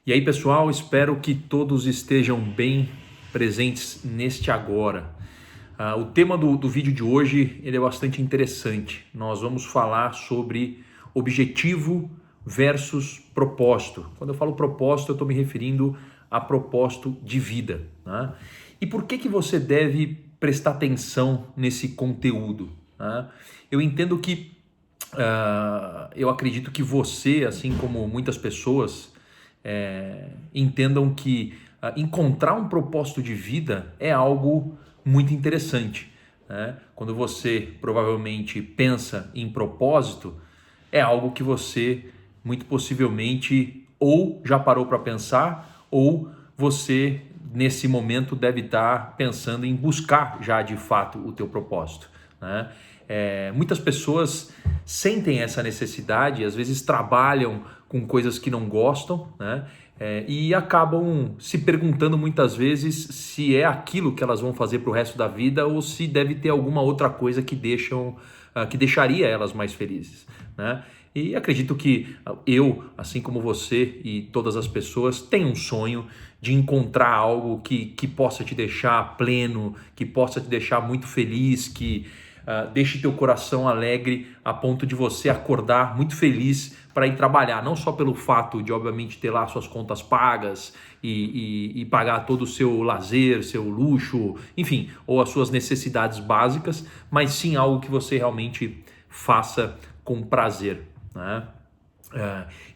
E aí, pessoal, espero que todos estejam bem presentes neste agora. O tema do vídeo de hoje ele é bastante interessante. Nós vamos falar sobre objetivo versus propósito. Quando eu falo propósito, eu estou me referindo a propósito de vida, né? E por que você deve prestar atenção nesse conteúdo, né? Eu entendo que, eu acredito que você, assim como muitas pessoas, entendam que encontrar um propósito de vida é algo muito interessante, né? Quando você provavelmente pensa em propósito, é algo que você muito possivelmente ou já parou para pensar ou você nesse momento deve estar pensando em buscar já de fato o teu propósito, né? Muitas pessoas sentem essa necessidade, às vezes trabalham com coisas que não gostam, né? E acabam se perguntando muitas vezes se é aquilo que elas vão fazer para o resto da vida ou se deve ter alguma outra coisa que deixaria elas mais felizes, né? E acredito que eu, assim como você e todas as pessoas, têm um sonho de encontrar algo que possa te deixar pleno, que possa te deixar muito feliz, que deixe teu coração alegre a ponto de você acordar muito feliz para ir trabalhar, não só pelo fato de, obviamente, ter lá suas contas pagas e pagar todo o seu lazer, seu luxo, enfim, ou as suas necessidades básicas, mas sim algo que você realmente faça com prazer, né?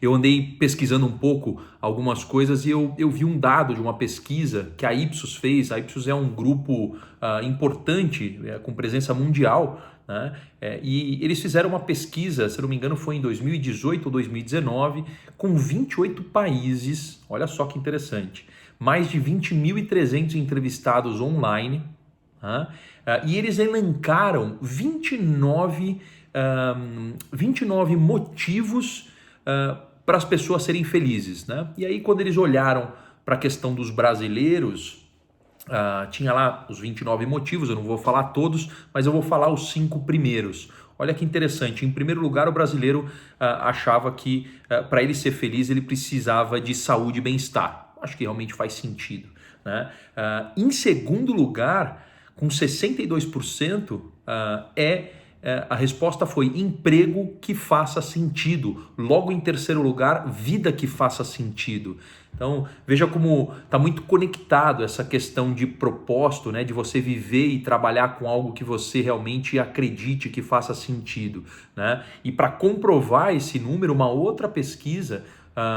Eu andei pesquisando um pouco algumas coisas e eu vi um dado de uma pesquisa que a Ipsos fez. A Ipsos é um grupo importante, com presença mundial, né? E eles fizeram uma pesquisa, se não me engano foi em 2018 ou 2019, com 28 países. Olha só que interessante, mais de 20.300 entrevistados online, né? E eles elencaram 29 motivos para as pessoas serem felizes, né? E aí quando eles olharam para a questão dos brasileiros, tinha lá os 29 motivos, eu não vou falar todos, mas eu vou falar os 5 primeiros. Olha que interessante, em primeiro lugar o brasileiro achava que para ele ser feliz ele precisava de saúde e bem-estar. Acho que realmente faz sentido, né? Em segundo lugar, com 62%, a resposta foi emprego que faça sentido. Logo em terceiro lugar, vida que faça sentido. Então veja como está muito conectado essa questão de propósito, né? De você viver e trabalhar com algo que você realmente acredite que faça sentido, né? E para comprovar esse número, uma outra pesquisa,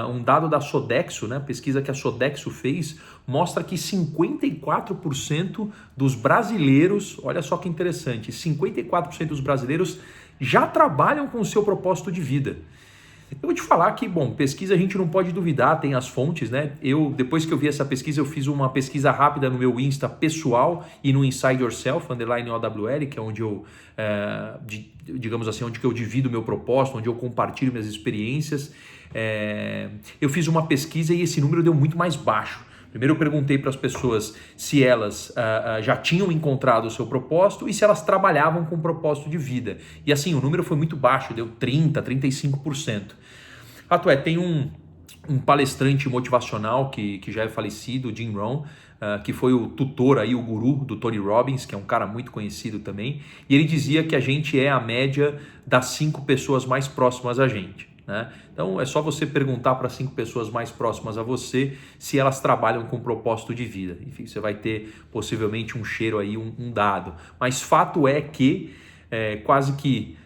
um dado da Sodexo, né, pesquisa que a Sodexo fez, mostra que 54% dos brasileiros, olha só que interessante, 54% dos brasileiros já trabalham com o seu propósito de vida. Eu vou te falar que, bom, pesquisa a gente não pode duvidar, tem as fontes, né? Depois que eu vi essa pesquisa, eu fiz uma pesquisa rápida no meu Insta pessoal e no Inside Yourself, _OWL, que é onde eu, digamos assim, onde que eu divido o meu propósito, onde eu compartilho minhas experiências. Eu fiz uma pesquisa e esse número deu muito mais baixo. Primeiro eu perguntei para as pessoas se elas já tinham encontrado o seu propósito e se elas trabalhavam com propósito de vida. E assim, o número foi muito baixo, deu 30%, 35%. Fato é, tem um palestrante motivacional que já é falecido, o Jim Rohn, que foi o tutor, aí, o guru do Tony Robbins, que é um cara muito conhecido também, e ele dizia que a gente é a média das 5 pessoas mais próximas a gente, né? Então é só você perguntar para 5 pessoas mais próximas a você se elas trabalham com propósito de vida. Enfim, você vai ter possivelmente um cheiro aí, um dado. Mas fato é que quase que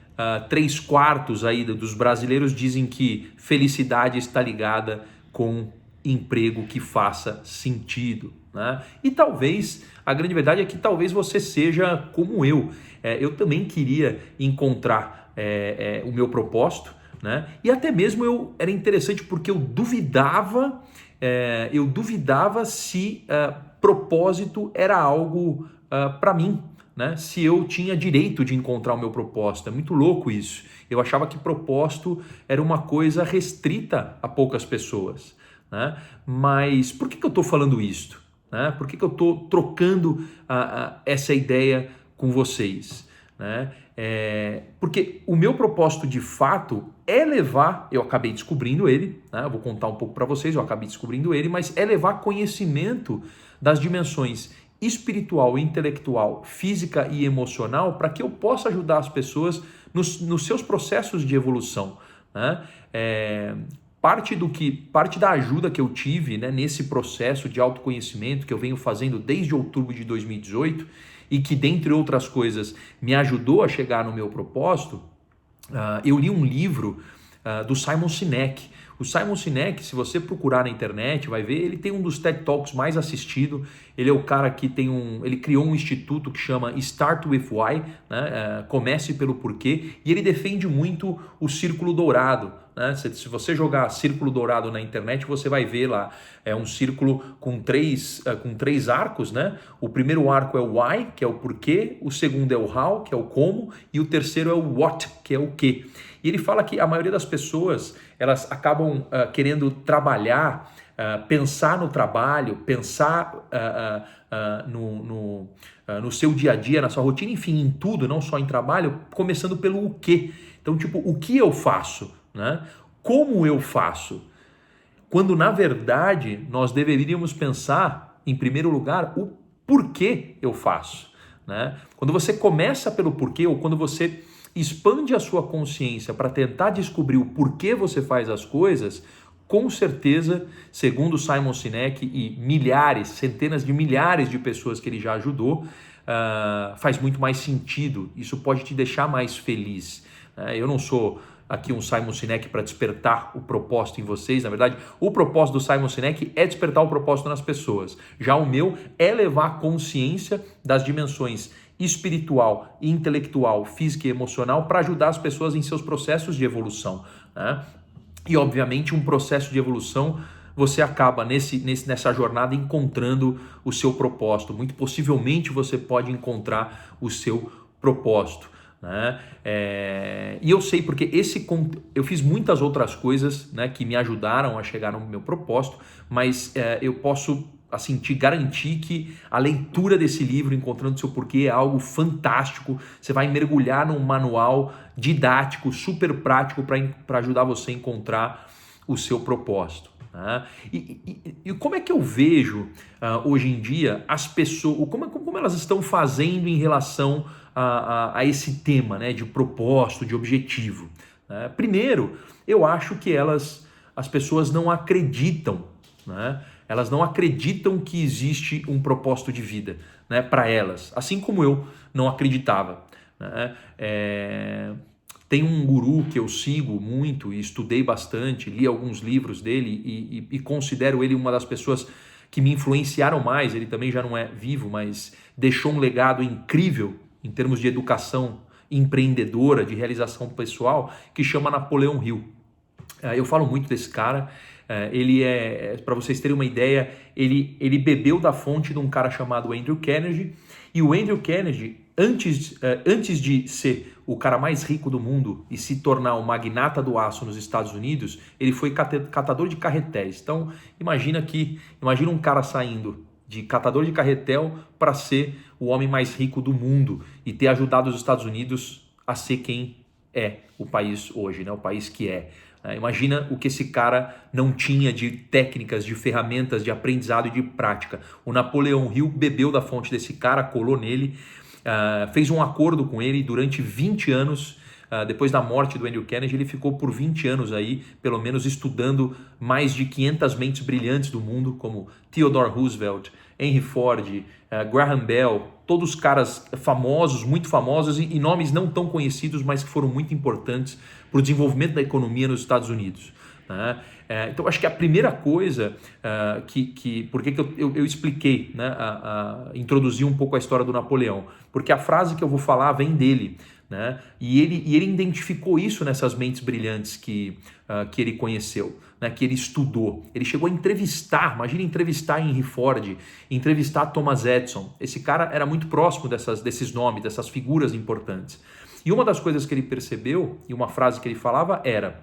3/4 aí dos brasileiros dizem que felicidade está ligada com emprego que faça sentido, né? E talvez, a grande verdade é que talvez você seja como eu. Eu também queria encontrar o meu propósito, né? E até mesmo era interessante porque eu duvidava se propósito era algo para mim, né? Se eu tinha direito de encontrar o meu propósito. É muito louco isso. Eu achava que propósito era uma coisa restrita a poucas pessoas, né? Mas por que eu estou falando isso, né? Por que eu estou trocando essa ideia com vocês, né? Porque o meu propósito de fato é levar, eu acabei descobrindo ele, né? Eu vou contar um pouco para vocês, eu acabei descobrindo ele, mas é levar conhecimento das dimensões espiritual, intelectual, física e emocional para que eu possa ajudar as pessoas nos seus processos de evolução, né? Parte da ajuda que eu tive, né, nesse processo de autoconhecimento que eu venho fazendo desde outubro de 2018 e que, dentre outras coisas, me ajudou a chegar no meu propósito, eu li um livro do Simon Sinek. O Simon Sinek, se você procurar na internet, vai ver, ele tem um dos TED Talks mais assistidos. Ele é o cara que ele criou um instituto que chama Start with Why, né? Comece pelo porquê, e ele defende muito o círculo dourado, né? Se você jogar círculo dourado na internet, você vai ver lá, é um círculo com três arcos, né? O primeiro arco é o why, que é o porquê, o segundo é o how, que é o como, e o terceiro é o what, que é o que. E ele fala que a maioria das pessoas, elas acabam querendo trabalhar, pensar no trabalho, pensar no seu dia a dia, na sua rotina, enfim, em tudo, não só em trabalho, começando pelo o quê. Então, tipo, o que eu faço, né? Como eu faço? Quando, na verdade, nós deveríamos pensar, em primeiro lugar, o porquê eu faço, né? Quando você começa pelo porquê, ou quando você expande a sua consciência para tentar descobrir o porquê você faz as coisas, com certeza, segundo Simon Sinek e milhares, centenas de milhares de pessoas que ele já ajudou, faz muito mais sentido. Isso pode te deixar mais feliz. Eu não sou aqui um Simon Sinek para despertar o propósito em vocês. Na verdade, o propósito do Simon Sinek é despertar o propósito nas pessoas. Já o meu é levar a consciência das dimensões espiritual, intelectual, física e emocional para ajudar as pessoas em seus processos de evolução, né? E obviamente um processo de evolução, você acaba nessa jornada encontrando o seu propósito. Muito possivelmente você pode encontrar o seu propósito, né? E eu sei porque eu fiz muitas outras coisas, né, que me ajudaram a chegar no meu propósito, mas eu posso assim, te garantir que a leitura desse livro, Encontrando Seu Porquê, é algo fantástico. Você vai mergulhar num manual didático, super prático para ajudar você a encontrar o seu propósito, né? E como é que eu vejo hoje em dia as pessoas, como elas estão fazendo em relação a esse tema, né, de propósito, de objetivo, né? Primeiro, eu acho que as pessoas não acreditam, né? Elas não acreditam que existe um propósito de vida, né, para elas, assim como eu não acreditava, né? Tem um guru que eu sigo muito e estudei bastante, li alguns livros dele e considero ele uma das pessoas que me influenciaram mais. Ele também já não é vivo, mas deixou um legado incrível em termos de educação empreendedora, de realização pessoal, que chama Napoleão Hill. Eu falo muito desse cara. Ele para vocês terem uma ideia, ele bebeu da fonte de um cara chamado Andrew Carnegie, e o Andrew Carnegie, antes de ser o cara mais rico do mundo e se tornar o magnata do aço nos Estados Unidos, ele foi catador de carretéis. Então, imagina um cara saindo de catador de carretel para ser o homem mais rico do mundo e ter ajudado os Estados Unidos a ser quem é o país hoje, né? O país que é. Imagina o que esse cara não tinha de técnicas, de ferramentas, de aprendizado e de prática. O Napoleão Hill bebeu da fonte desse cara, colou nele, fez um acordo com ele durante 20 anos. Depois da morte do Andrew Carnegie, ele ficou por 20 anos aí, pelo menos, estudando mais de 500 mentes brilhantes do mundo, como Theodore Roosevelt, Henry Ford, Graham Bell, todos caras famosos, muito famosos e nomes não tão conhecidos, mas que foram muito importantes para o desenvolvimento da economia nos Estados Unidos, né? Então, acho que a primeira coisa porque eu expliquei, né, introduzi um pouco a história do Napoleão, porque a frase que eu vou falar vem dele, né? E ele identificou isso nessas mentes brilhantes que ele conheceu, né? Que ele estudou. Ele chegou a entrevistar, imagina entrevistar Henry Ford, entrevistar Thomas Edison. Esse cara era muito próximo desses nomes, dessas figuras importantes. E uma das coisas que ele percebeu, e uma frase que ele falava era: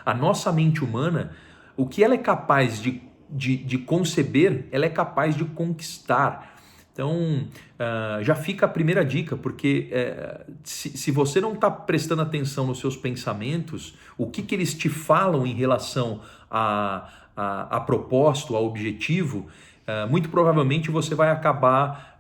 a nossa mente humana, o que ela é capaz de conceber, ela é capaz de conquistar. Então, já fica a primeira dica, porque se você não está prestando atenção nos seus pensamentos, o que eles te falam em relação a propósito, a objetivo, muito provavelmente você vai acabar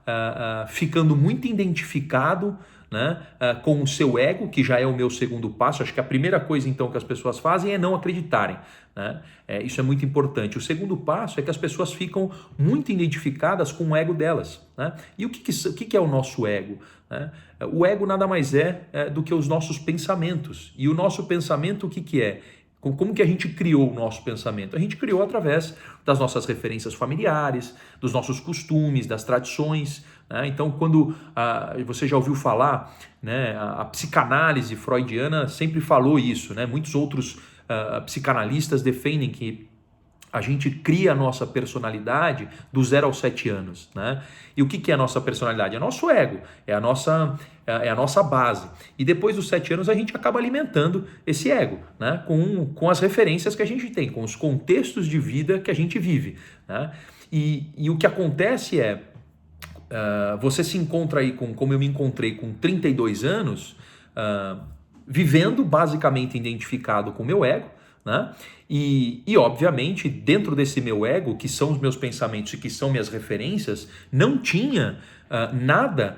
ficando muito identificado, né, com o seu ego, que já é o meu segundo passo. Acho que a primeira coisa então que as pessoas fazem é não acreditarem, né? Isso é muito importante. O segundo passo é que as pessoas ficam muito identificadas com o ego delas, né? E o que é o nosso ego, né? O ego nada mais é do que os nossos pensamentos. E o nosso pensamento, o que é? Como que a gente criou o nosso pensamento? A gente criou através das nossas referências familiares, dos nossos costumes, das tradições, né? Então, quando você já ouviu falar, né, a psicanálise freudiana sempre falou isso, né? Muitos outros psicanalistas defendem que a gente cria a nossa personalidade do 0 aos 7 anos, né? E o que é a nossa personalidade? É nosso ego, é a nossa base. E depois dos 7 anos a gente acaba alimentando esse ego, né? Com as referências que a gente tem, com os contextos de vida que a gente vive, né? E o que acontece é, você se encontra aí, como eu me encontrei com 32 anos, vivendo basicamente identificado com o meu ego, né? E obviamente dentro desse meu ego, que são os meus pensamentos e que são minhas referências, não tinha nada,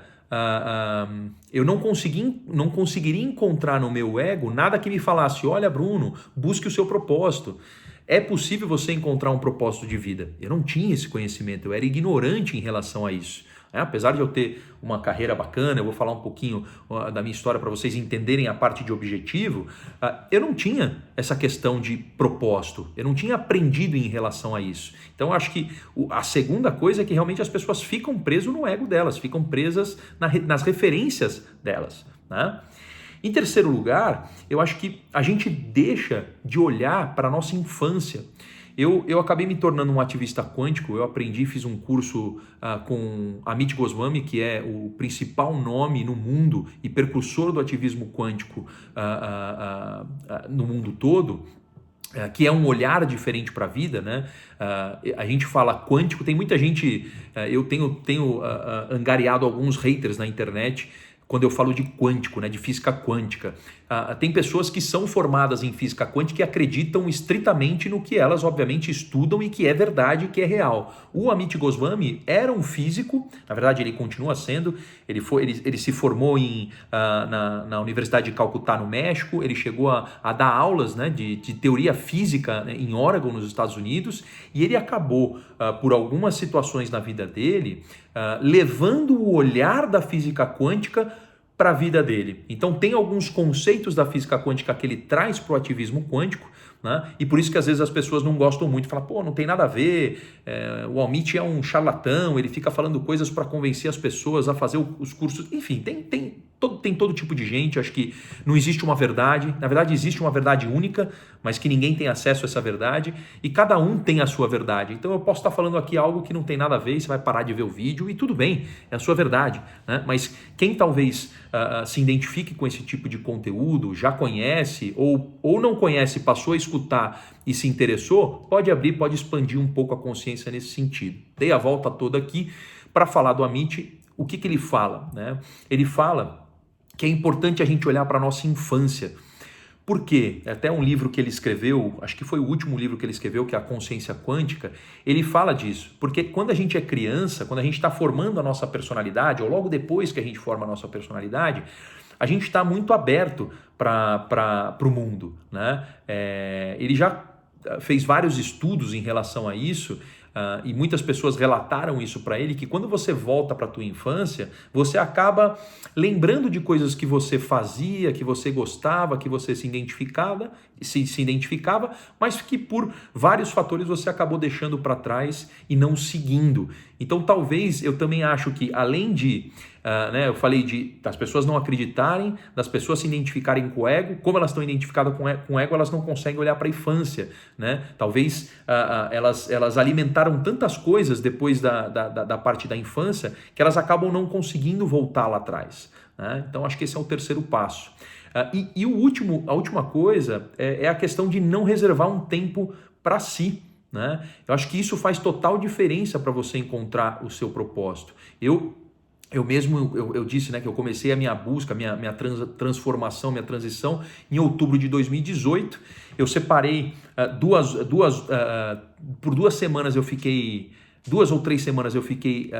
eu não conseguiria encontrar no meu ego nada que me falasse: olha, Bruno, busque o seu propósito. É possível você encontrar um propósito de vida. Eu não tinha esse conhecimento, eu era ignorante em relação a isso. Apesar de eu ter uma carreira bacana, eu vou falar um pouquinho da minha história para vocês entenderem a parte de objetivo, eu não tinha essa questão de propósito, eu não tinha aprendido em relação a isso. Então eu acho que a segunda coisa é que realmente as pessoas ficam presas no ego delas, ficam presas nas referências delas, né? Em terceiro lugar, eu acho que a gente deixa de olhar para a nossa infância. Eu acabei me tornando um ativista quântico. Eu aprendi, fiz um curso com Amit Goswami, que é o principal nome no mundo e precursor do ativismo quântico no mundo todo, que é um olhar diferente para a vida, né? A gente fala quântico, tem muita gente, eu tenho angariado alguns haters na internet quando eu falo de quântico, né, de física quântica. Tem pessoas que são formadas em física quântica e acreditam estritamente no que elas, obviamente, estudam e que é verdade, que é real. O Amit Goswami era um físico, na verdade ele continua sendo, ele se formou na Universidade de Calcutá, no México, ele chegou a dar aulas, né, de teoria física, né, em Oregon, nos Estados Unidos, e ele acabou, por algumas situações na vida dele, levando o olhar da física quântica para a vida dele. Então tem alguns conceitos da física quântica que ele traz para o ativismo quântico, né? E por isso que às vezes as pessoas não gostam muito, falam, pô, não tem nada a ver, o Amit é um charlatão, ele fica falando coisas para convencer as pessoas a fazer os cursos, enfim, tem todo tipo de gente. Acho que não existe uma verdade, na verdade existe uma verdade única, mas que ninguém tem acesso a essa verdade, e cada um tem a sua verdade. Então eu posso estar falando aqui algo que não tem nada a ver, você vai parar de ver o vídeo e tudo bem, é a sua verdade, né? Mas quem talvez se identifique com esse tipo de conteúdo, já conhece ou não conhece, passou a escutar e se interessou, pode abrir, pode expandir um pouco a consciência nesse sentido. Dei a volta toda aqui para falar do Amit. O que ele fala, né? Ele fala que é importante a gente olhar para a nossa infância. Por quê? Até um livro que ele escreveu, acho que foi o último livro que ele escreveu, que é A Consciência Quântica, ele fala disso. Porque quando a gente é criança, quando a gente está formando a nossa personalidade, ou logo depois que a gente forma a nossa personalidade, a gente está muito aberto para o mundo, né? Ele já fez vários estudos em relação a isso, e muitas pessoas relataram isso para ele, que quando você volta para a tua infância, você acaba lembrando de coisas que você fazia, que você gostava, que você se identificava, mas que por vários fatores você acabou deixando para trás e não seguindo. Então talvez, eu também acho que além de, eu falei das pessoas não acreditarem, das pessoas se identificarem com o ego, como elas estão identificadas com o ego, elas não conseguem olhar para a infância, né? Talvez elas alimentaram tantas coisas depois da parte da infância que elas acabam não conseguindo voltar lá atrás, né? Então acho que esse é o terceiro passo. A última coisa é a questão de não reservar um tempo para si, né? Eu acho que isso faz total diferença para você encontrar o seu propósito. Eu mesmo, eu disse, né, que eu comecei a minha busca, minha transformação, minha transição em outubro de 2018. Eu separei por 2 semanas eu fiquei, 2 ou 3 semanas eu fiquei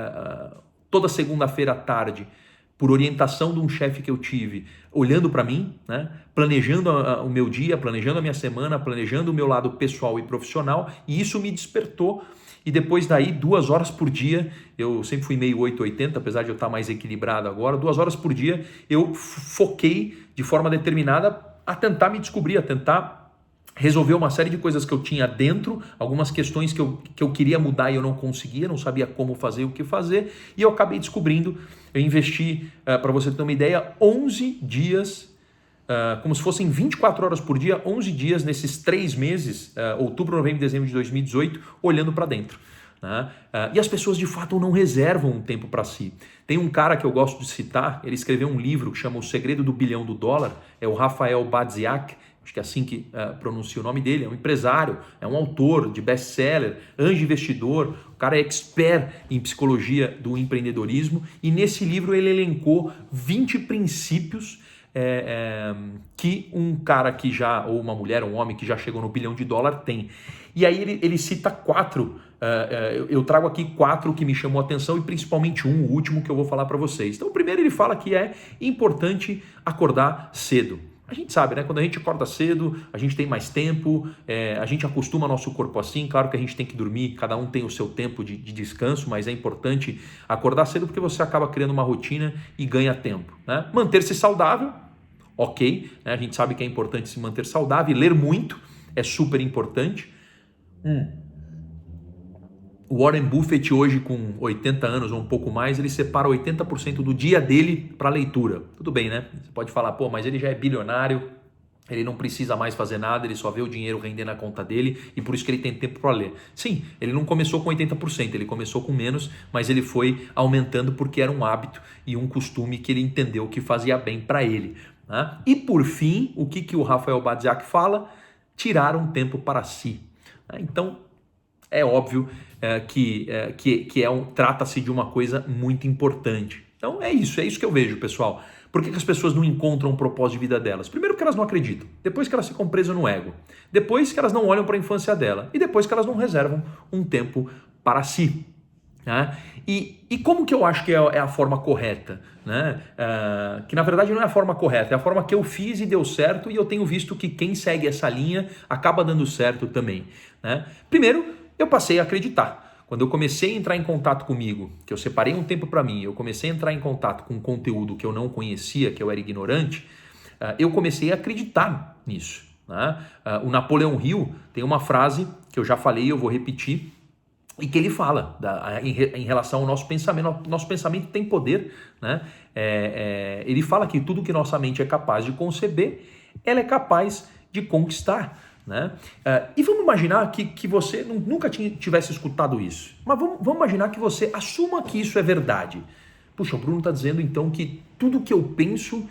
toda segunda-feira à tarde, por orientação de um chefe que eu tive, olhando para mim, né, planejando o meu dia, planejando a minha semana, planejando o meu lado pessoal e profissional, e isso me despertou. E depois daí, 2 horas por dia, eu sempre fui meio 880, apesar de eu estar mais equilibrado agora, 2 horas por dia eu foquei de forma determinada a tentar me descobrir, a tentar resolver uma série de coisas que eu tinha dentro, algumas questões que eu queria mudar e eu não conseguia, não sabia como fazer, o que fazer, e eu acabei descobrindo. Eu investi, para você ter uma ideia, 11 dias, como se fossem 24 horas por dia, 11 dias nesses 3 meses, outubro, novembro e dezembro de 2018, olhando para dentro. Né? E as pessoas de fato não reservam um tempo para si. Tem um cara que eu gosto de citar, ele escreveu um livro que chama O Segredo do Bilhão do Dólar, é o Rafael Badziak, acho que é assim que pronuncia o nome dele, é um empresário, é um autor de best-seller, anjo investidor, o cara é expert em psicologia do empreendedorismo, e nesse livro ele elencou 20 princípios que um cara que já, ou uma mulher, um homem que já chegou no bilhão de dólar tem. E aí ele cita 4, eu trago aqui 4 que me chamou a atenção e principalmente o último que eu vou falar para vocês. Então o primeiro ele fala que é importante acordar cedo. A gente sabe, né? Quando a gente acorda cedo, a gente tem mais tempo, a gente acostuma nosso corpo assim. Claro que a gente tem que dormir, cada um tem o seu tempo de descanso, mas é importante acordar cedo porque você acaba criando uma rotina e ganha tempo, né? Manter-se saudável, ok, né? A gente sabe que é importante se manter saudável, ler muito é super importante. O Warren Buffett hoje com 80 anos ou um pouco mais, ele separa 80% do dia dele para leitura. Tudo bem, né? Você pode falar, pô, mas ele já é bilionário, ele não precisa mais fazer nada, ele só vê o dinheiro render na conta dele e por isso que ele tem tempo para ler. Sim, ele não começou com 80%, ele começou com menos, mas ele foi aumentando porque era um hábito e um costume que ele entendeu que fazia bem para ele. Né? E por fim, o que o Rafael Badziak fala? Tirar um tempo para si. Então, é óbvio que trata-se de uma coisa muito importante. Então é isso que eu vejo, pessoal. Por que as pessoas não encontram um propósito de vida delas? Primeiro que elas não acreditam, depois que elas ficam presas no ego, depois que elas não olham para a infância dela e depois que elas não reservam um tempo para si. Né? E como que eu acho que é a forma correta? Né? Que na verdade não é a forma correta, é a forma que eu fiz e deu certo e eu tenho visto que quem segue essa linha acaba dando certo também. Né? Primeiro, eu passei a acreditar. Quando eu comecei a entrar em contato comigo, que eu separei um tempo para mim, eu comecei a entrar em contato com conteúdo que eu não conhecia, que eu era ignorante, eu comecei a acreditar nisso. Né? O Napoleão Hill tem uma frase que eu já falei e eu vou repetir, e que ele fala em relação ao nosso pensamento. Nosso pensamento tem poder. Né? Ele fala que tudo que nossa mente é capaz de conceber, ela é capaz de conquistar. Né? E vamos imaginar que você nunca tivesse escutado isso, mas vamos imaginar que você assuma que isso é verdade. Puxa, o Bruno está dizendo então que tudo que eu penso,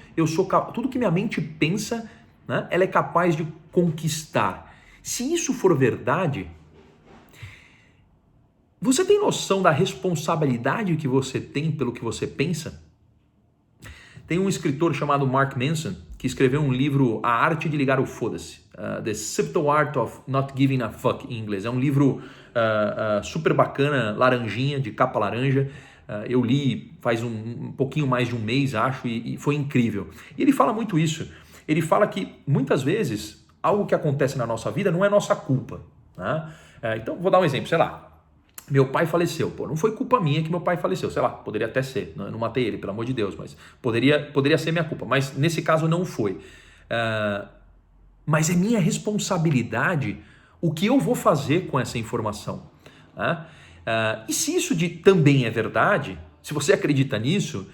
tudo que minha mente pensa, né, ela é capaz de conquistar. Se isso for verdade, você tem noção da responsabilidade que você tem pelo que você pensa? Tem um escritor chamado Mark Manson que escreveu um livro, A Arte de Ligar o Foda-se, The Subtle Art of Not Giving a Fuck, em inglês. É um livro super bacana, laranjinha, de capa laranja. Eu li faz um pouquinho mais de um mês, acho, e foi incrível. E ele fala muito isso. Ele fala que, muitas vezes, algo que acontece na nossa vida não é nossa culpa. Né? Então, vou dar um exemplo, sei lá. Meu pai faleceu, pô, não foi culpa minha que meu pai faleceu, sei lá, poderia até ser, não matei ele, pelo amor de Deus, mas poderia ser minha culpa, mas nesse caso não foi. Mas é minha responsabilidade o que eu vou fazer com essa informação. Né? E se isso também é verdade, se você acredita nisso,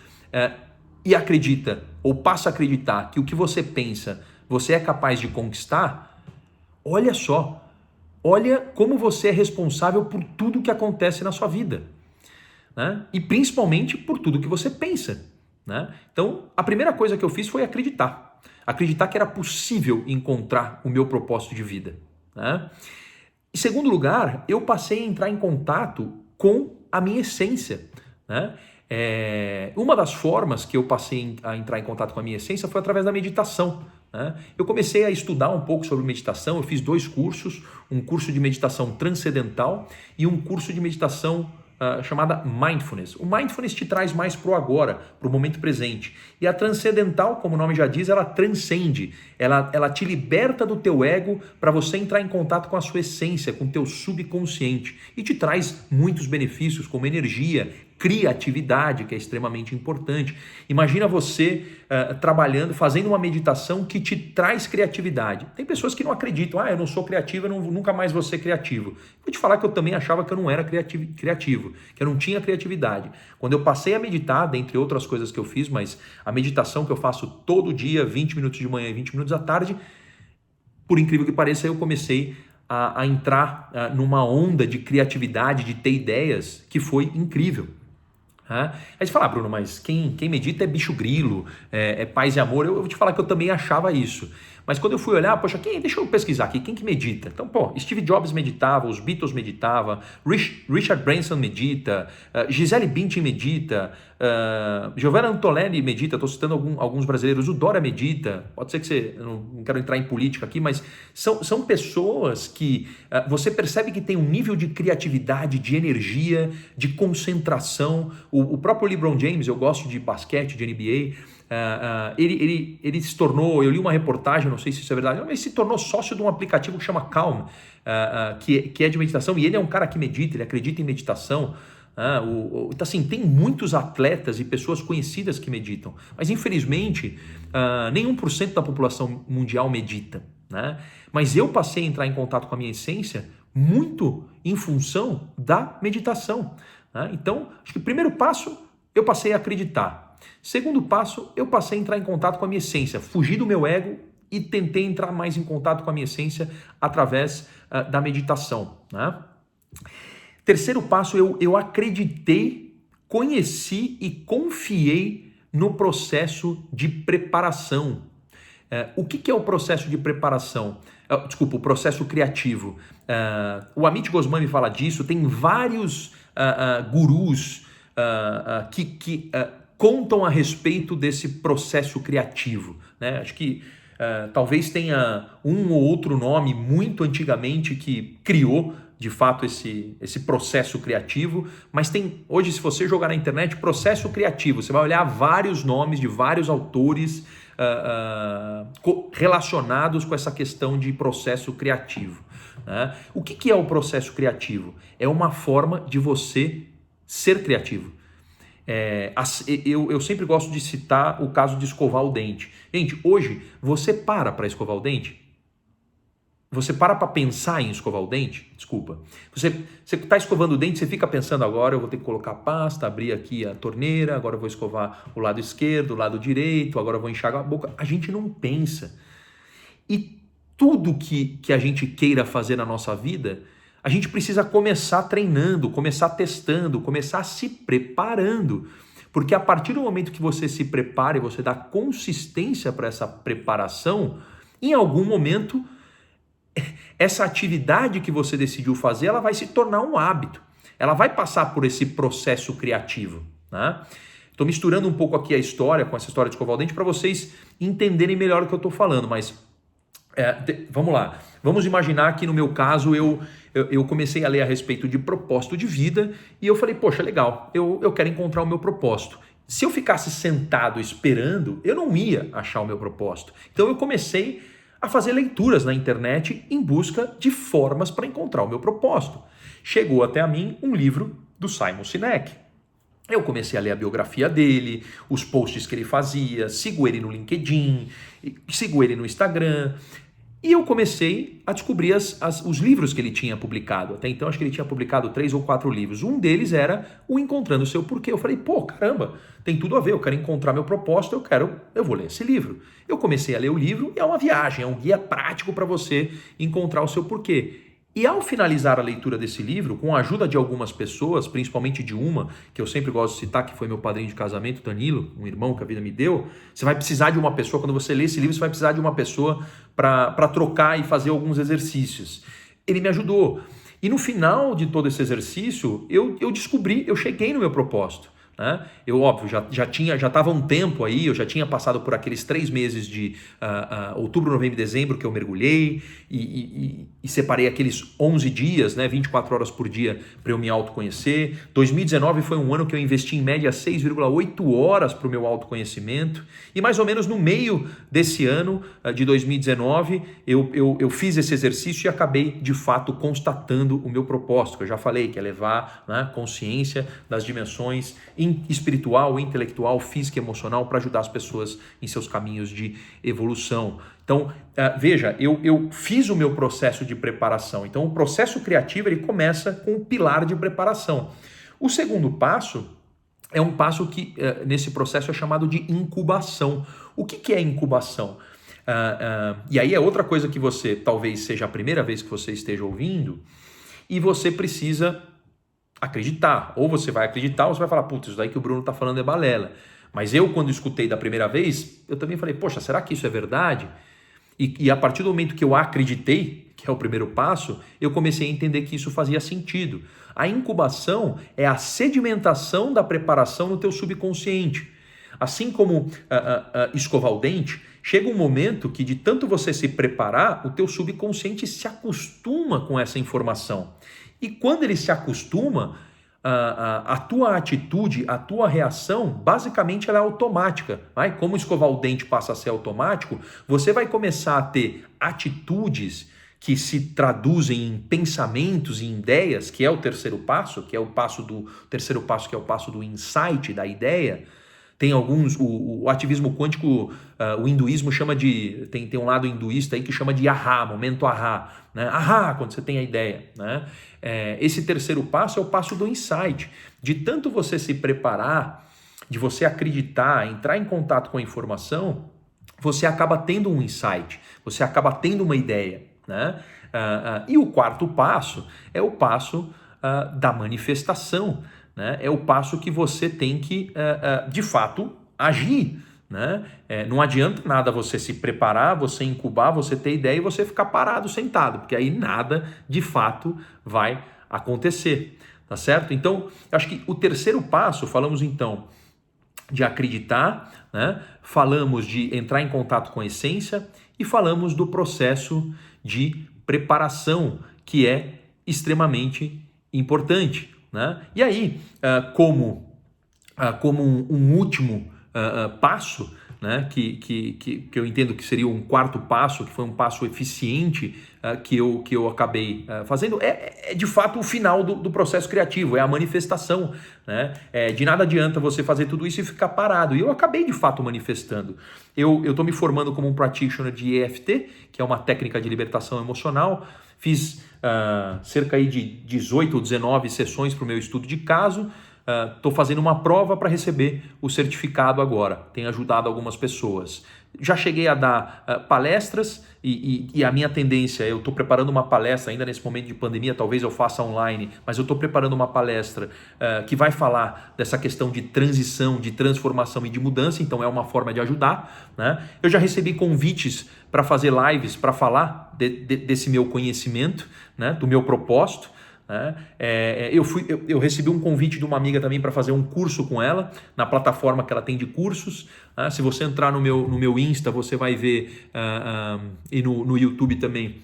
e acredita, ou passa a acreditar que o que você pensa, você é capaz de conquistar, olha só, olha como você é responsável por tudo que acontece na sua vida, né? E principalmente por tudo que você pensa. Né? Então, a primeira coisa que eu fiz foi acreditar que era possível encontrar o meu propósito de vida. Né? Em segundo lugar, eu passei a entrar em contato com a minha essência, né? Uma das formas que eu passei a entrar em contato com a minha essência foi através da meditação, né? Eu comecei a estudar um pouco sobre meditação, eu fiz 2 cursos, um curso de meditação transcendental e um curso de meditação chamada Mindfulness. O Mindfulness te traz mais para o agora, para o momento presente. E a transcendental, como o nome já diz, ela transcende, ela te liberta do teu ego para você entrar em contato com a sua essência, com o teu subconsciente. E te traz muitos benefícios, como energia, criatividade, que é extremamente importante. Imagina você trabalhando, fazendo uma meditação que te traz criatividade. Tem pessoas que não acreditam, eu não sou criativo, eu nunca mais vou ser criativo. Vou te falar que eu também achava que eu não era criativo, que eu não tinha criatividade. Quando eu passei a meditar, dentre outras coisas que eu fiz, mas a meditação que eu faço todo dia, 20 minutos de manhã e 20 minutos à tarde, por incrível que pareça, eu comecei a entrar numa onda de criatividade, de ter ideias, que foi incrível. Aí você fala, Bruno, mas quem medita é bicho grilo, é paz e amor. Eu vou te falar que eu também achava isso. Mas quando eu fui olhar, poxa, deixa eu pesquisar aqui, quem que medita? Então, Steve Jobs meditava, os Beatles meditavam, Richard Branson medita, Gisele Bündchen medita, Giovanna Antonelli medita, estou citando alguns brasileiros, o Dória medita, pode ser que eu não quero entrar em política aqui, mas são pessoas que você percebe que tem um nível de criatividade, de energia, de concentração. O próprio LeBron James, eu gosto de basquete, de NBA, ele se tornou, eu li uma reportagem, não sei se isso é verdade, mas se tornou sócio de um aplicativo que chama Calm, que é de meditação, e ele é um cara que medita, ele acredita em meditação. Então, assim, tem muitos atletas e pessoas conhecidas que meditam, mas infelizmente nem 1% da população mundial medita, né? Mas eu passei a entrar em contato com a minha essência muito em função da meditação, né? Então, acho que o primeiro passo, eu passei a acreditar. Segundo passo, eu passei a entrar em contato com a minha essência, fugi do meu ego e tentei entrar mais em contato com a minha essência através da meditação, né? Terceiro passo, eu acreditei, conheci e confiei no processo de preparação. O que é o processo de preparação? Desculpa, o processo criativo. O Amit Goswami fala disso, tem vários gurus que contam a respeito desse processo criativo, né? Acho que talvez tenha um ou outro nome muito antigamente que criou de fato esse processo criativo, mas tem hoje, se você jogar na internet, processo criativo, você vai olhar vários nomes de vários autores relacionados com essa questão de processo criativo, né? O que é o processo criativo? É uma forma de você ser criativo. Eu sempre gosto de citar o caso de escovar o dente. Gente, hoje você para escovar o dente? Você para pensar em escovar o dente? Desculpa. Você está escovando o dente, você fica pensando, agora eu vou ter que colocar pasta, abrir aqui a torneira, agora eu vou escovar o lado esquerdo, o lado direito, agora eu vou enxaguar a boca. A gente não pensa. E tudo que a gente queira fazer na nossa vida, a gente precisa começar treinando, começar testando, começar se preparando. Porque a partir do momento que você se prepara e você dá consistência para essa preparação, em algum momento, essa atividade que você decidiu fazer, ela vai se tornar um hábito. Ela vai passar por esse processo criativo, né? Estou misturando um pouco aqui a história com essa história de escovar o dente para vocês entenderem melhor o que eu estou falando, mas vamos lá. Vamos imaginar que no meu caso eu comecei a ler a respeito de propósito de vida e eu falei, poxa, legal, eu quero encontrar o meu propósito. Se eu ficasse sentado esperando, eu não ia achar o meu propósito. Então eu comecei a fazer leituras na internet em busca de formas para encontrar o meu propósito. Chegou até a mim um livro do Simon Sinek. Eu comecei a ler a biografia dele, os posts que ele fazia, sigo ele no LinkedIn, sigo ele no Instagram, e eu comecei a descobrir os livros que ele tinha publicado. Até então, acho que ele tinha publicado 3 ou 4 livros. Um deles era o Encontrando o Seu Porquê. Eu falei, caramba, tem tudo a ver, eu quero encontrar meu propósito, eu vou ler esse livro. Eu comecei a ler o livro e é uma viagem, é um guia prático para você encontrar o seu porquê. E ao finalizar a leitura desse livro, com a ajuda de algumas pessoas, principalmente de uma, que eu sempre gosto de citar, que foi meu padrinho de casamento, Danilo, um irmão que a vida me deu, você vai precisar de uma pessoa, quando você lê esse livro, você vai precisar de uma pessoa para trocar e fazer alguns exercícios. ele me ajudou. E no final de todo esse exercício, eu descobri, eu cheguei no meu propósito. Né? Eu, óbvio, já estava um tempo aí, eu já tinha passado por aqueles 3 meses de outubro, novembro e dezembro que eu mergulhei e separei aqueles 11 dias, né, 24 horas por dia para eu me autoconhecer. 2019 foi um ano que eu investi em média 6,8 horas para o meu autoconhecimento e mais ou menos no meio desse ano de 2019 eu fiz esse exercício e acabei de fato constatando o meu propósito, que eu já falei, que é levar, né, consciência das dimensões espiritual, intelectual, física e emocional para ajudar as pessoas em seus caminhos de evolução. Então, veja, eu fiz o meu processo de preparação. Então, o processo criativo ele começa com o pilar de preparação. O segundo passo é um passo que nesse processo é chamado de incubação. O que é incubação? E aí é outra coisa que você, talvez seja a primeira vez que você esteja ouvindo, e você precisa acreditar. Ou você vai acreditar ou você vai falar, putz, isso daí que o Bruno está falando é balela. Mas eu, quando escutei da primeira vez, eu também falei, poxa, será que isso é verdade? E a partir do momento que eu acreditei, que é o primeiro passo, eu comecei a entender que isso fazia sentido. A incubação é a sedimentação da preparação no teu subconsciente. Assim como escovar o dente, chega um momento que de tanto você se preparar, o teu subconsciente se acostuma com essa informação. E quando ele se acostuma, a tua atitude, a tua reação, basicamente ela é automática. Vai? Como escovar o dente passa a ser automático, você vai começar a ter atitudes que se traduzem em pensamentos e ideias, que é o terceiro passo, que é o terceiro passo, que é o passo do insight, da ideia. Tem alguns, o ativismo quântico, o hinduísmo chama de, tem um lado hinduísta aí que chama de ahá, momento ahá, né? Ahá, quando você tem a ideia, né? Esse terceiro passo é o passo do insight, de tanto você se preparar, de você acreditar, entrar em contato com a informação, você acaba tendo um insight, você acaba tendo uma ideia, né? E o quarto passo é o passo da manifestação, né? É o passo que você tem que, de fato, agir. Né? Não adianta nada você se preparar, você incubar, você ter ideia e você ficar parado, sentado, porque aí nada, de fato, vai acontecer. Tá certo? Então, acho que o terceiro passo, falamos então de acreditar, né? Falamos de entrar em contato com a essência e falamos do processo de preparação, que é extremamente importante. Né? E aí, como um último passo, né, que eu entendo que seria um quarto passo, que foi um passo eficiente que eu acabei fazendo, é de fato o final do processo criativo, é a manifestação. Né? De nada adianta você fazer tudo isso e ficar parado. E eu acabei de fato manifestando. Eu estou me formando como um practitioner de EFT, que é uma técnica de libertação emocional. Fiz cerca aí de 18 ou 19 sessões para o meu estudo de caso. Estou fazendo uma prova para receber o certificado agora. Tenho ajudado algumas pessoas. Já cheguei a dar palestras e a minha tendência, eu estou preparando uma palestra ainda nesse momento de pandemia, talvez eu faça online, mas eu estou preparando uma palestra que vai falar dessa questão de transição, de transformação e de mudança, então é uma forma de ajudar. Né? Eu já recebi convites para fazer lives, para falar desse meu conhecimento, né? Do meu propósito. Eu recebi um convite de uma amiga também para fazer um curso com ela na plataforma que ela tem de cursos. Se você entrar no meu Insta, você vai ver, e no YouTube também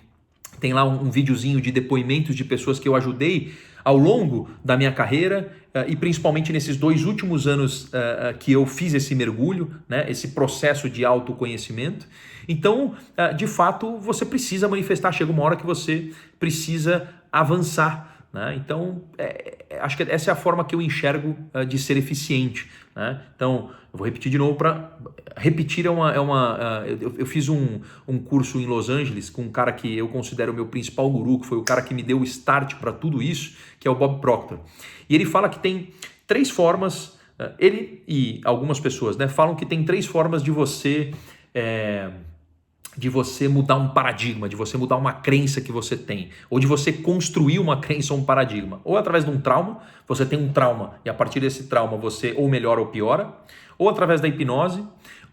tem lá um videozinho de depoimentos de pessoas que eu ajudei ao longo da minha carreira e principalmente nesses 2 últimos anos que eu fiz esse mergulho, né, esse processo de autoconhecimento. Então, de fato, você precisa manifestar, chega uma hora que você precisa avançar. Né? Então, acho que essa é a forma que eu enxergo de ser eficiente. Né? Então, eu vou repetir de novo para... Repetir eu fiz um curso em Los Angeles com um cara que eu considero o meu principal guru, que foi o cara que me deu o start para tudo isso, que é o Bob Proctor. E ele fala que tem 3 formas, ele e algumas pessoas, né, falam que tem 3 formas de você mudar um paradigma, de você mudar uma crença que você tem, ou de você construir uma crença ou um paradigma. Ou através de um trauma, você tem um trauma e a partir desse trauma você ou melhora ou piora, ou através da hipnose,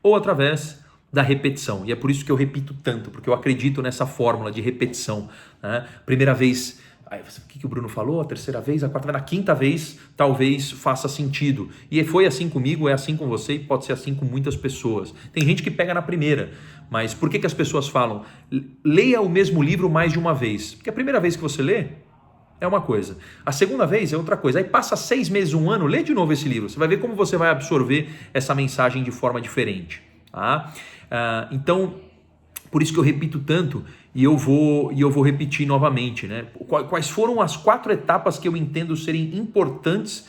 ou através da repetição. E é por isso que eu repito tanto, porque eu acredito nessa fórmula de repetição, né? Primeira vez, o que o Bruno falou? A terceira vez, a quarta vez, na quinta vez, talvez faça sentido. E foi assim comigo, é assim com você e pode ser assim com muitas pessoas. Tem gente que pega na primeira, mas por que as pessoas falam? Leia o mesmo livro mais de uma vez. Porque a primeira vez que você lê, é uma coisa. A segunda vez é outra coisa. Aí passa 6 meses, 1 ano, lê de novo esse livro. Você vai ver como você vai absorver essa mensagem de forma diferente. Tá? Então, por isso que eu repito tanto e eu vou repetir novamente, né? Quais foram as 4 etapas que eu entendo serem importantes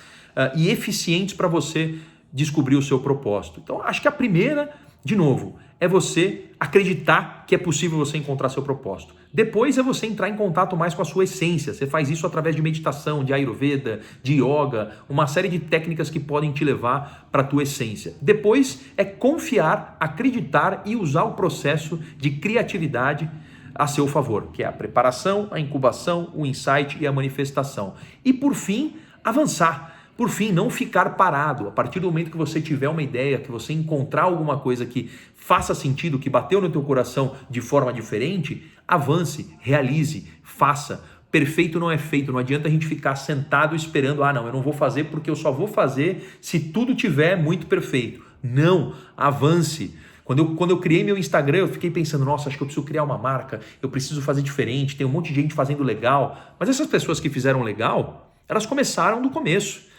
e eficientes para você descobrir o seu propósito? Então, acho que a primeira, de novo, é você acreditar que é possível você encontrar seu propósito. Depois é você entrar em contato mais com a sua essência. Você faz isso através de meditação, de Ayurveda, de yoga, uma série de técnicas que podem te levar para a tua essência. Depois é confiar, acreditar e usar o processo de criatividade a seu favor, que é a preparação, a incubação, o insight e a manifestação. E por fim, avançar. Por fim, não ficar parado. A partir do momento que você tiver uma ideia, que você encontrar alguma coisa que faça sentido, que bateu no teu coração de forma diferente, avance, realize, faça. Perfeito não é feito. Não adianta a gente ficar sentado esperando, não, eu não vou fazer porque eu só vou fazer se tudo tiver muito perfeito. Não, avance. Quando eu criei meu Instagram, eu fiquei pensando, nossa, acho que eu preciso criar uma marca, eu preciso fazer diferente, tem um monte de gente fazendo legal. Mas essas pessoas que fizeram legal, elas começaram do começo.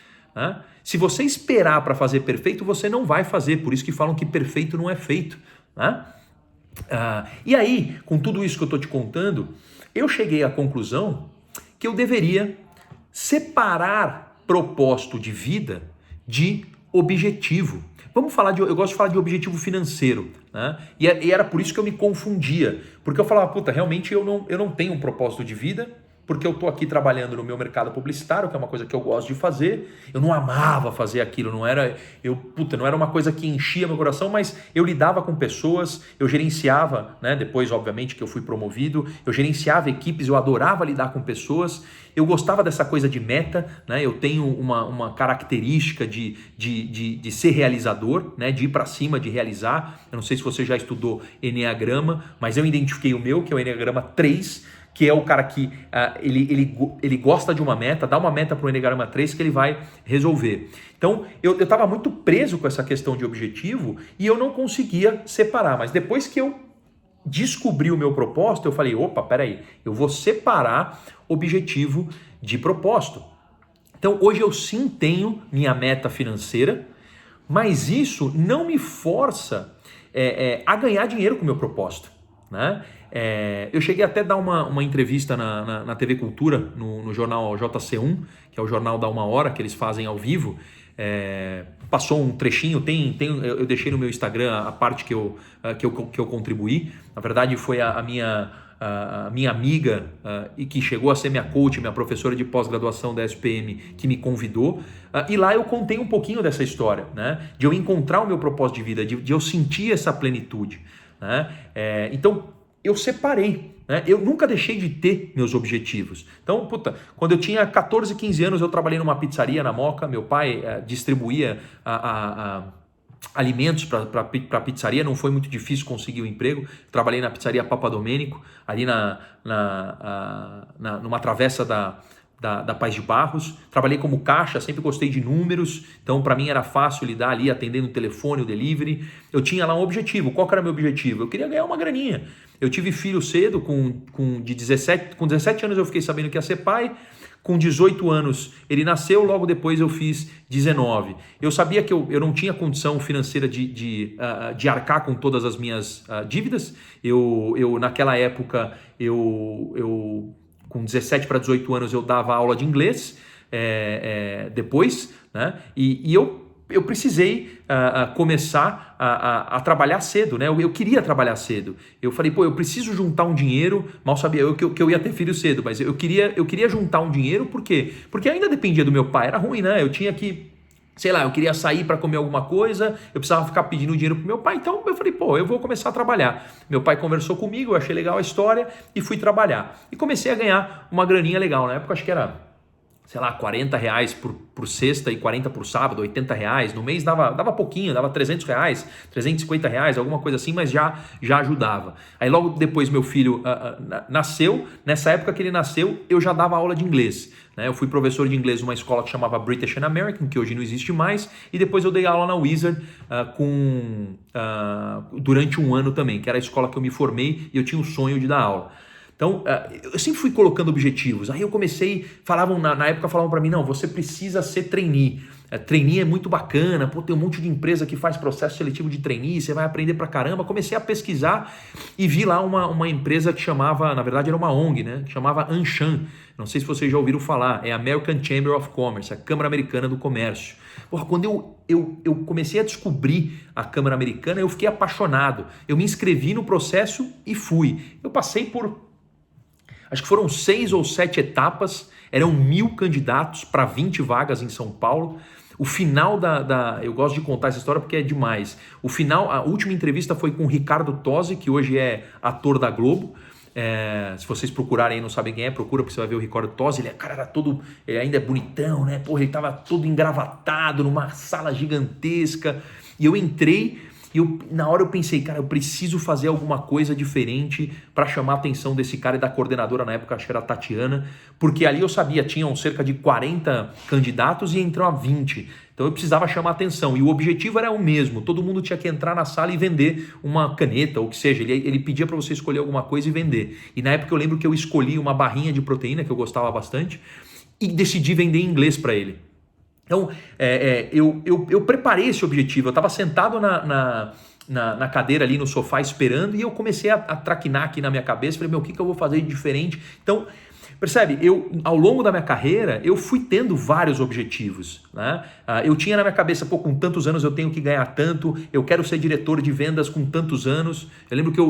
Se você esperar para fazer perfeito, você não vai fazer. Por isso que falam que perfeito não é feito. E aí, com tudo isso que eu estou te contando, eu cheguei à conclusão que eu deveria separar propósito de vida de objetivo. Eu gosto de falar de objetivo financeiro, né? E era por isso que eu me confundia, porque eu falava, realmente eu não tenho um propósito de vida, porque eu estou aqui trabalhando no meu mercado publicitário, que é uma coisa que eu gosto de fazer. Eu não amava fazer aquilo, não era uma coisa que enchia meu coração, mas eu lidava com pessoas, eu gerenciava, né? Depois, obviamente, que eu fui promovido, eu gerenciava equipes, eu adorava lidar com pessoas, eu gostava dessa coisa de meta, né? Eu tenho uma característica de ser realizador, né? De ir para cima, de realizar. Eu não sei se você já estudou Eneagrama, mas eu identifiquei o meu, que é o Eneagrama 3, que é o cara que ele gosta de uma meta, dá uma meta para o Eneagrama 3 que ele vai resolver. Então, eu estava muito preso com essa questão de objetivo e eu não conseguia separar. Mas depois que eu descobri o meu propósito, eu falei, peraí, eu vou separar objetivo de propósito. Então, hoje eu sim tenho minha meta financeira, mas isso não me força a ganhar dinheiro com o meu propósito, né? Eu cheguei até a dar uma entrevista na TV Cultura, no jornal JC1, que é o jornal da 1 hora, que eles fazem ao vivo. Passou um trechinho, eu deixei no meu Instagram a parte que eu contribuí. Na verdade, foi a minha amiga e que chegou a ser minha coach, minha professora de pós-graduação da SPM, que me convidou. E lá eu contei um pouquinho dessa história, né? De eu encontrar o meu propósito de vida, de eu sentir essa plenitude, né? Então, eu separei, né? Eu nunca deixei de ter meus objetivos. Então, quando eu tinha 14, 15 anos, eu trabalhei numa pizzaria na Moca. Meu pai distribuía alimentos para a pizzaria. Não foi muito difícil conseguir um emprego. Trabalhei na pizzaria Papa Domênico, ali numa travessa da Paz de Barros. Trabalhei como caixa, sempre gostei de números, então para mim era fácil lidar ali, atendendo o telefone, o delivery. Eu tinha lá um objetivo. Qual que era o meu objetivo? Eu queria ganhar uma graninha. Eu tive filho cedo, com 17 anos eu fiquei sabendo que ia ser pai. Com 18 anos ele nasceu, logo depois eu fiz 19. Eu sabia que eu não tinha condição financeira de arcar com todas as minhas dívidas. Eu naquela época, com 17 para 18 anos eu dava aula de inglês depois, né? E eu precisei começar a trabalhar cedo, né? Eu queria trabalhar cedo. Eu falei, eu preciso juntar um dinheiro. Mal sabia eu que eu ia ter filho cedo, mas eu queria juntar um dinheiro. Por quê? Porque ainda dependia do meu pai. Era ruim, né? Eu tinha que, eu queria sair para comer alguma coisa, eu precisava ficar pedindo dinheiro pro meu pai. Então eu falei, eu vou começar a trabalhar. Meu pai conversou comigo, eu achei legal a história e fui trabalhar. E comecei a ganhar uma graninha legal. Na época acho que era sei lá, R$ 40 por sexta e 40 por sábado, R$ 80. No mês dava pouquinho, dava R$ 300, R$ 350, alguma coisa assim, mas já ajudava. Aí logo depois meu filho nasceu. Nessa época que ele nasceu, eu já dava aula de inglês, né? Eu fui professor de inglês numa escola que chamava British and American, que hoje não existe mais, e depois eu dei aula na Wizard durante um ano também, que era a escola que eu me formei e eu tinha o sonho de dar aula. Então, eu sempre fui colocando objetivos. Aí eu comecei, na época falavam para mim, não, você precisa ser trainee. Trainee é muito bacana, pô, tem um monte de empresa que faz processo seletivo de trainee, você vai aprender pra caramba. Comecei a pesquisar e vi lá uma empresa que chamava, na verdade era uma ONG, né? Que chamava Anshan. Não sei se vocês já ouviram falar, é a American Chamber of Commerce, a Câmara Americana do Comércio. Porra, quando eu comecei a descobrir a Câmara Americana, eu fiquei apaixonado. Eu me inscrevi no processo e fui. Eu passei por... acho que foram 6 ou 7 etapas, eram 1.000 candidatos para 20 vagas em São Paulo. O final eu gosto de contar essa história porque é demais. A última entrevista foi com o Ricardo Tosi, que hoje é ator da Globo. Se vocês procurarem e não sabem quem é, procura porque você vai ver o Ricardo Tosi. Cara, era todo, ele ainda é bonitão, né? Porra, ele tava todo engravatado numa sala gigantesca. E eu entrei... na hora eu pensei, cara, eu preciso fazer alguma coisa diferente para chamar a atenção desse cara e da coordenadora na época, acho que era a Tatiana, porque ali eu sabia, tinham cerca de 40 candidatos e entrou a 20. Então eu precisava chamar a atenção e o objetivo era o mesmo, todo mundo tinha que entrar na sala e vender uma caneta, ou o que seja, ele pedia para você escolher alguma coisa e vender. E na época eu lembro que eu escolhi uma barrinha de proteína, que eu gostava bastante, e decidi vender em inglês para ele. Então, eu preparei esse objetivo, eu estava sentado na cadeira ali no sofá esperando e eu comecei a traquinar aqui na minha cabeça, falei, o que eu vou fazer de diferente? Então, percebe, ao longo da minha carreira, eu fui tendo vários objetivos, né? Eu tinha na minha cabeça, com tantos anos eu tenho que ganhar tanto, eu quero ser diretor de vendas com tantos anos. Eu lembro que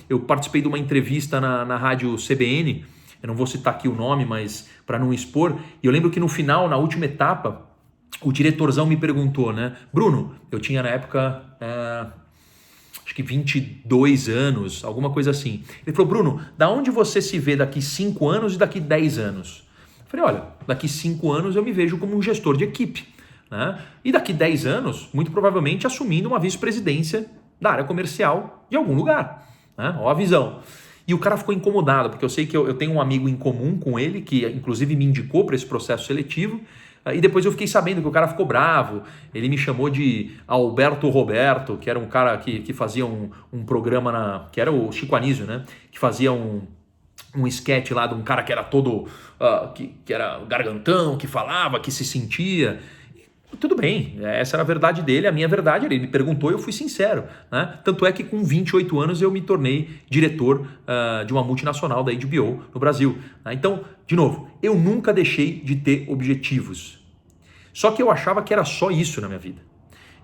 eu participei de uma entrevista na rádio CBN, eu não vou citar aqui o nome, mas para não expor, e eu lembro que no final, na última etapa, o diretorzão me perguntou, né? Bruno, eu tinha na época, acho que 22 anos, alguma coisa assim. Ele falou, Bruno, da onde você se vê daqui 5 anos e daqui 10 anos? Eu falei, olha, daqui 5 anos eu me vejo como um gestor de equipe, né? E daqui 10 anos, muito provavelmente assumindo uma vice-presidência da área comercial de algum lugar, né? Ó a visão. E o cara ficou incomodado, porque eu sei que eu tenho um amigo em comum com ele, que inclusive me indicou para esse processo seletivo. E depois eu fiquei sabendo que o cara ficou bravo, ele me chamou de Alberto Roberto, que era um cara que fazia um programa, que era o Chico Anísio, né? Que fazia um sketch lá de um cara que era todo, que era gargantão, que falava, que se sentia. Tudo bem, essa era a verdade dele, a minha verdade, ele me perguntou e eu fui sincero, né? Tanto é que com 28 anos eu me tornei diretor de uma multinacional da HBO no Brasil. Né? Então, de novo, eu nunca deixei de ter objetivos. Só que eu achava que era só isso na minha vida.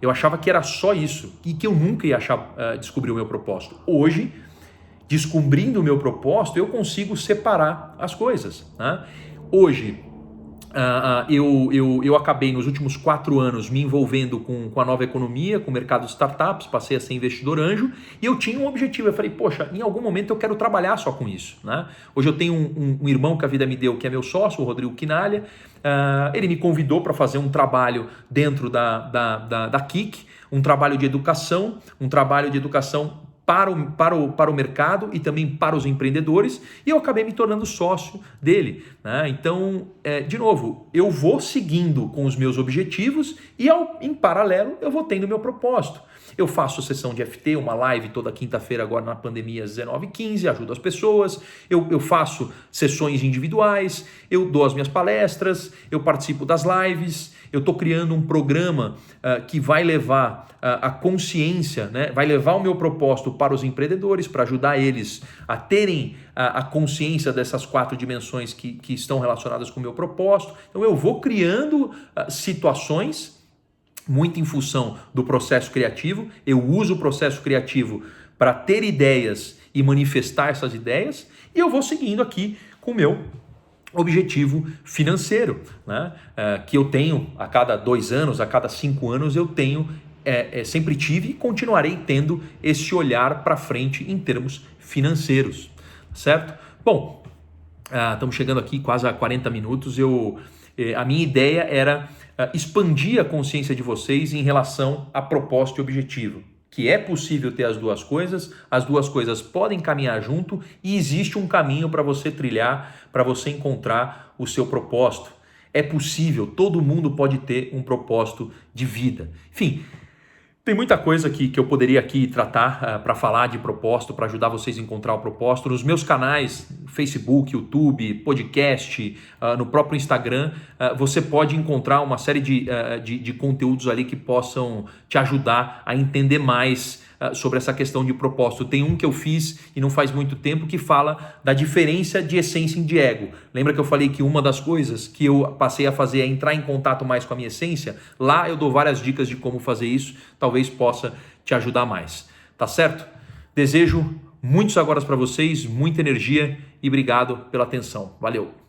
Eu achava que era só isso e que eu nunca ia descobrir o meu propósito. Hoje, descobrindo o meu propósito, eu consigo separar as coisas. Né? Hoje, eu acabei nos últimos 4 anos me envolvendo com a nova economia, com o mercado de startups, passei a ser investidor anjo e eu tinha um objetivo, eu falei, poxa, em algum momento eu quero trabalhar só com isso. Né? Hoje eu tenho um irmão que a vida me deu, que é meu sócio, o Rodrigo Quinalha, ele me convidou para fazer um trabalho dentro da KIK, um trabalho de educação para o mercado e também para os empreendedores, e eu acabei me tornando sócio dele. Né? Então, de novo, eu vou seguindo com os meus objetivos e em paralelo eu vou tendo meu propósito. Eu faço sessão de FT, uma live toda quinta-feira agora na pandemia às 19h15, ajudo as pessoas, eu faço sessões individuais, eu dou as minhas palestras, eu participo das lives, eu estou criando um programa que vai levar a consciência, né? Vai levar o meu propósito para os empreendedores, para ajudar eles a terem a consciência dessas 4 dimensões que estão relacionadas com o meu propósito. Então eu vou criando situações muito em função do processo criativo, eu uso o processo criativo para ter ideias e manifestar essas ideias, e eu vou seguindo aqui com o meu objetivo financeiro, né? Que eu tenho a cada 2 anos, a cada 5 anos eu tenho, sempre tive e continuarei tendo esse olhar para frente em termos financeiros, certo? Bom, Estamos chegando aqui quase a 40 minutos. A minha ideia era expandir a consciência de vocês em relação a propósito e objetivo. Que é possível ter as duas coisas podem caminhar junto e existe um caminho para você trilhar, para você encontrar o seu propósito. É possível, todo mundo pode ter um propósito de vida. Enfim, tem muita coisa que eu poderia aqui tratar para falar de propósito, para ajudar vocês a encontrar o propósito. Nos meus canais, Facebook, YouTube, podcast, no próprio Instagram, você pode encontrar uma série de conteúdos ali que possam te ajudar a entender mais sobre essa questão de propósito. Tem um que eu fiz e não faz muito tempo que fala da diferença de essência e de ego. Lembra que eu falei que uma das coisas que eu passei a fazer é entrar em contato mais com a minha essência? Lá eu dou várias dicas de como fazer isso, talvez possa te ajudar mais. Tá certo? Desejo muitos agora para vocês, muita energia e obrigado pela atenção. Valeu!